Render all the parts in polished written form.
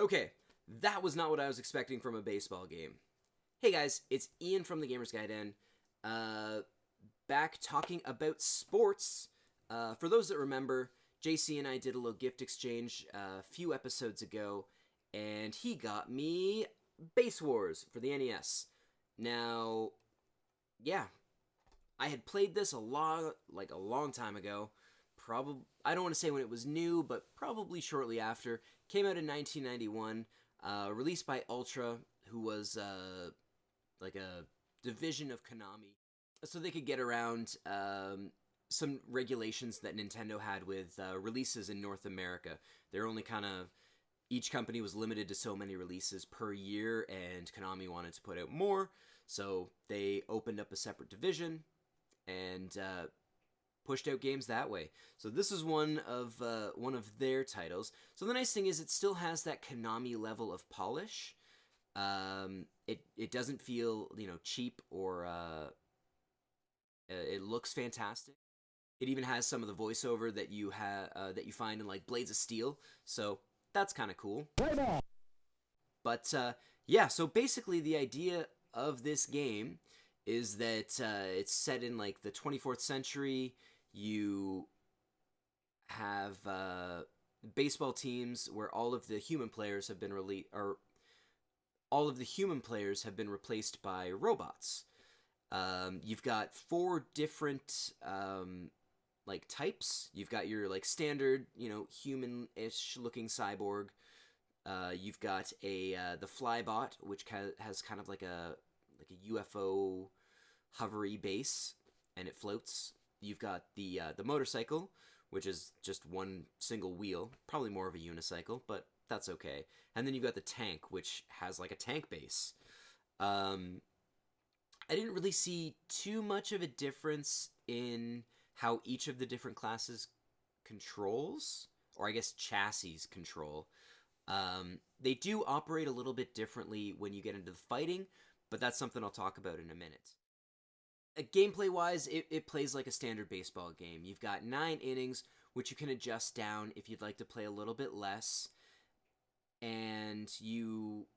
Okay, that was not what I was expecting from a baseball game. Hey guys, it's Ian from the Gamers Gaiden, back talking about sports. For those that remember, JC and I did a little gift exchange a few episodes ago, and he got me Base Wars for the NES. Now, yeah, I had played this a long time ago. I don't want to say when it was new, but probably shortly after. Came out in 1991, released by Ultra, who was like a division of Konami, so they could get around some regulations that Nintendo had with releases in North America. They're only each company was limited to so many releases per year, and Konami wanted to put out more, so they opened up a separate division and pushed out games that way. So this is one of their titles. So the nice thing is it still has that Konami level of polish. It doesn't feel cheap or it looks fantastic. It even has some of the voiceover that you find in like Blades of Steel. So that's kind of cool. But yeah, so basically the idea of this game is that it's set in like the 24th century. You have baseball teams where all of the human players have been replaced by robots. You've got 4 different like types. You've got your like standard, human-ish looking cyborg. You've got the Flybot, which has kind of like a UFO hovery base, and it floats. You've got the motorcycle, which is just one single wheel, probably more of a unicycle, but that's okay. And then you've got the tank, which has like a tank base. I didn't really see too much of a difference in how each of the different classes controls, or I guess chassis control. They do operate a little bit differently when you get into the fighting, but that's something I'll talk about in a minute. Gameplay-wise, it plays like a standard baseball game. You've got 9 innings, which you can adjust down if you'd like to play a little bit less. And you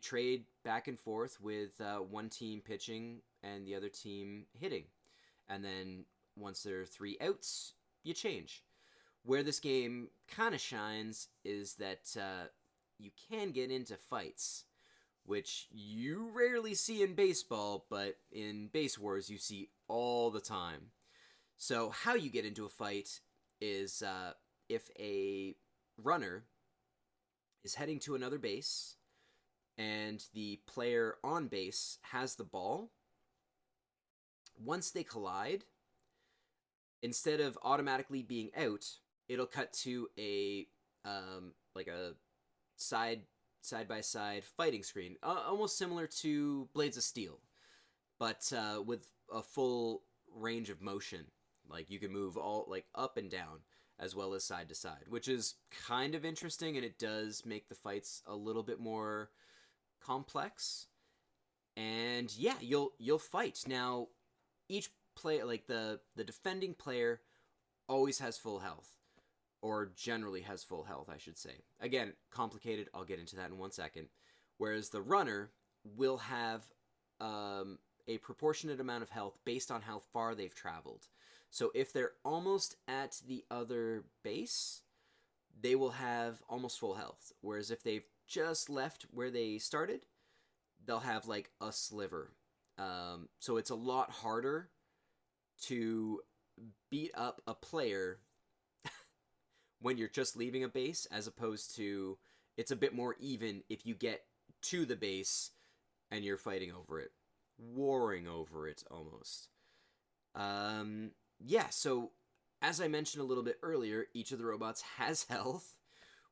trade back and forth with one team pitching and the other team hitting. And then once there are 3 outs, you change. Where this game kind of shines is that you can get into fights, which you rarely see in baseball, but in Base Wars you see all the time. So how you get into a fight is if a runner is heading to another base and the player on base has the ball, once they collide, instead of automatically being out, it'll cut to a side-by-side fighting screen, almost similar to Blades of Steel, but with a full range of motion. Like you can move all like up and down as well as side to side, which is kind of interesting, and it does make the fights a little bit more complex. And yeah, you'll fight. Now, each player, like the defending player, always has full health. Or generally has full health, I should say. Again, complicated, I'll get into that in 1 second. Whereas the runner will have a proportionate amount of health based on how far they've traveled. So if they're almost at the other base, they will have almost full health. Whereas if they've just left where they started, they'll have like a sliver. So it's a lot harder to beat up a player when you're just leaving a base, as opposed to it's a bit more even if you get to the base and you're fighting over it. Warring over it, almost. Yeah, so as I mentioned a little bit earlier, each of the robots has health,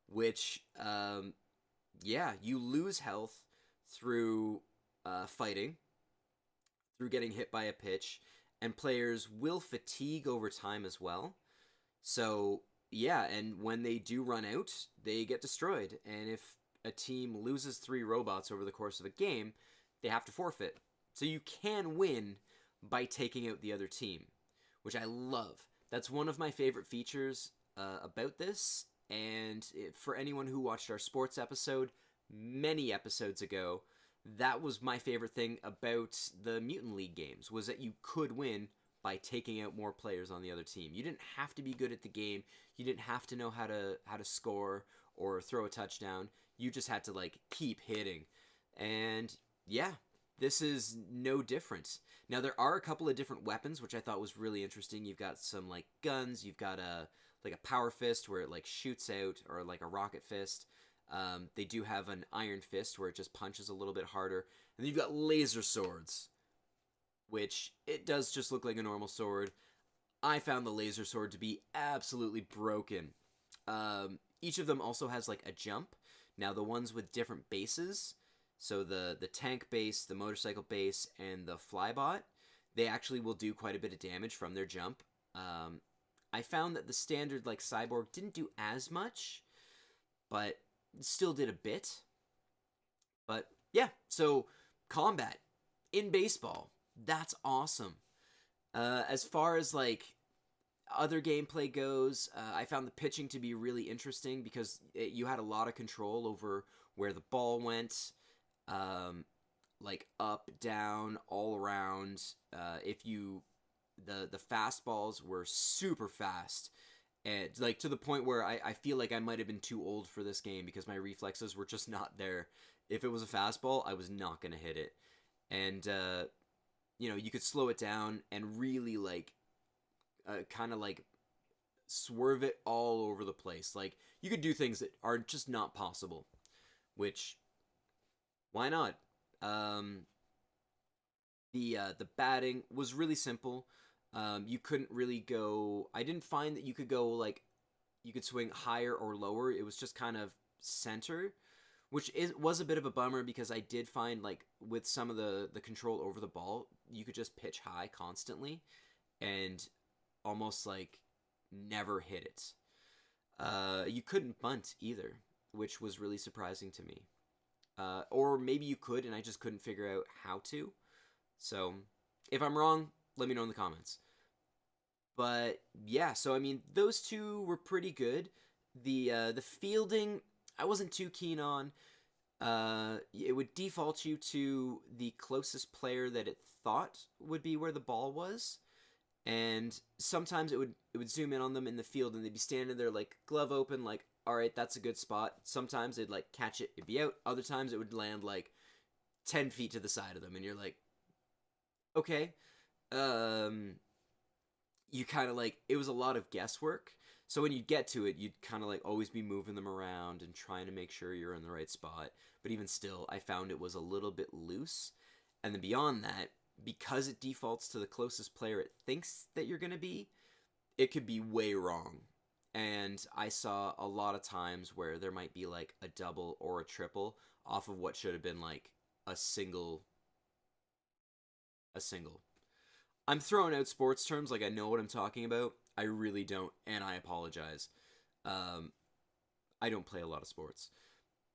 which, yeah, you lose health through fighting, through getting hit by a pitch, and players will fatigue over time as well. So yeah, and when they do run out, they get destroyed. And if a team loses 3 robots over the course of a game, they have to forfeit. So you can win by taking out the other team, which I love. That's one of my favorite features about this, And for anyone who watched our sports episode many episodes ago, that was my favorite thing about the Mutant League games, was that you could win by taking out more players on the other team. You didn't have to be good at the game. You didn't have to know how to score or throw a touchdown. You just had to like keep hitting. And yeah, this is no different. Now there are a couple of different weapons which I thought was really interesting. You've got some like guns, you've got a power fist where it like shoots out, or like a rocket fist. They do have an iron fist where it just punches a little bit harder. And then you've got laser swords, which it does just look like a normal sword. I found the laser sword to be absolutely broken. Each of them also has like a jump. Now the ones with different bases, so the tank base, the motorcycle base, and the flybot, they actually will do quite a bit of damage from their jump. I found that the standard like cyborg didn't do as much, but still did a bit. But yeah, so combat in baseball, that's awesome. As far as like other gameplay goes, I found the pitching to be really interesting because you had a lot of control over where the ball went, like up, down, all around. The fastballs were super fast, and like to the point where I feel like I might have been too old for this game because my reflexes were just not there. If it was a fastball, I was not gonna hit it, and you could slow it down and really like kind of like swerve it all over the place. Like you could do things that are just not possible, which why not? The batting was really simple. You couldn't really go. I didn't find that you could go like you could swing higher or lower. It was just kind of center, which was a bit of a bummer because I did find like with some of the control over the ball, you could just pitch high constantly and almost like never hit it. You couldn't bunt either, which was really surprising to me. Or maybe you could, and I just couldn't figure out how to. So, if I'm wrong, let me know in the comments. But yeah, so I mean, those two were pretty good. The fielding, I wasn't too keen on. It would default you to the closest player that it thought would be where the ball was, and sometimes it would zoom in on them in the field, and they'd be standing there like glove open, like, all right, that's a good spot. Sometimes they'd like catch it, it'd be out. Other times it would land like 10 feet to the side of them, and you're like, okay. You kind of like, it was a lot of guesswork. So when you get to it, you'd kind of like always be moving them around and trying to make sure you're in the right spot. But even still, I found it was a little bit loose. And then beyond that, because it defaults to the closest player it thinks that you're going to be, it could be way wrong. And I saw a lot of times where there might be like a double or a triple off of what should have been like a single. I'm throwing out sports terms like I know what I'm talking about. I really don't, and I apologize. I don't play a lot of sports.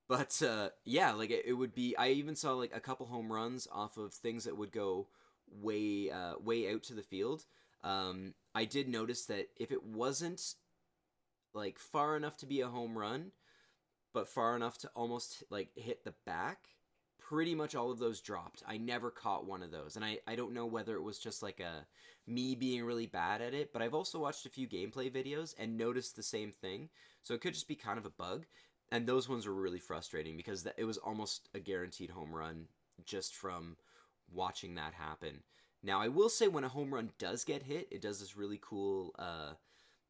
But yeah, like it would be. I even saw like a couple home runs off of things that would go way out to the field. I did notice that if it wasn't like far enough to be a home run, but far enough to almost like hit the back, pretty much all of those dropped. I never caught one of those, and I don't know whether it was just like me being really bad at it, but I've also watched a few gameplay videos and noticed the same thing, so it could just be kind of a bug, and those ones were really frustrating because it was almost a guaranteed home run just from watching that happen. Now, I will say when a home run does get hit, it does this really cool,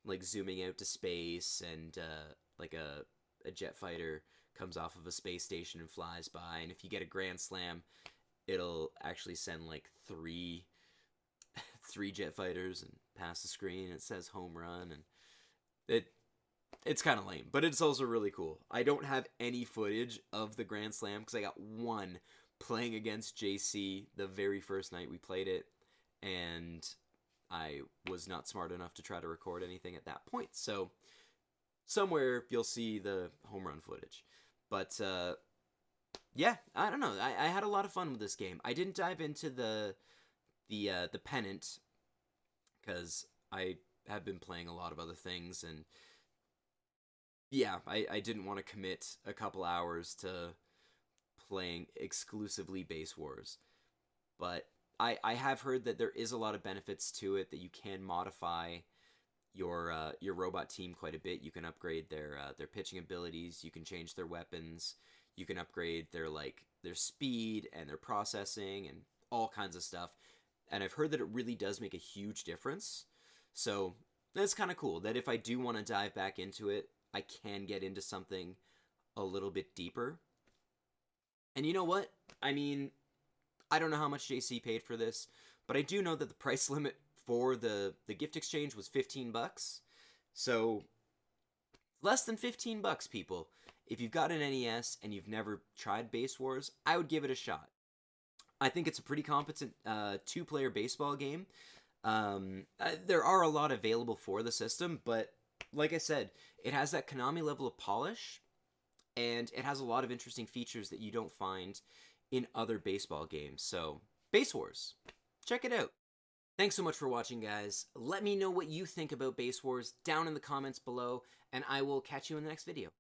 like zooming out to space, and like a jet fighter comes off of a space station and flies by, and if you get a grand slam, it'll actually send like three jet fighters and pass the screen. It says home run, and it's kind of lame, but it's also really cool. I don't have any footage of the grand slam because I got one playing against JC the very first night we played it, and I was not smart enough to try to record anything at that point, so somewhere you'll see the home run footage. But yeah, I don't know. I had a lot of fun with this game. I didn't dive into the pennant because I have been playing a lot of other things, and yeah, I didn't want to commit a couple hours to playing exclusively Base Wars. But I have heard that there is a lot of benefits to it, that you can modify your robot team quite a bit. You can upgrade their pitching abilities, you can change their weapons, you can upgrade their speed and their processing and all kinds of stuff. And I've heard that it really does make a huge difference. So that's kind of cool that if I do want to dive back into it, I can get into something a little bit deeper. And you know what? I mean, I don't know how much JC paid for this, but I do know that the price limit for the gift exchange was $15. So less than $15, people. If you've got an NES and you've never tried Base Wars, I would give it a shot. I think it's a pretty competent two-player baseball game. There are a lot available for the system, but like I said, it has that Konami level of polish, and it has a lot of interesting features that you don't find in other baseball games. So, Base Wars, check it out. Thanks so much for watching, guys. Let me know what you think about Base Wars down in the comments below, and I will catch you in the next video.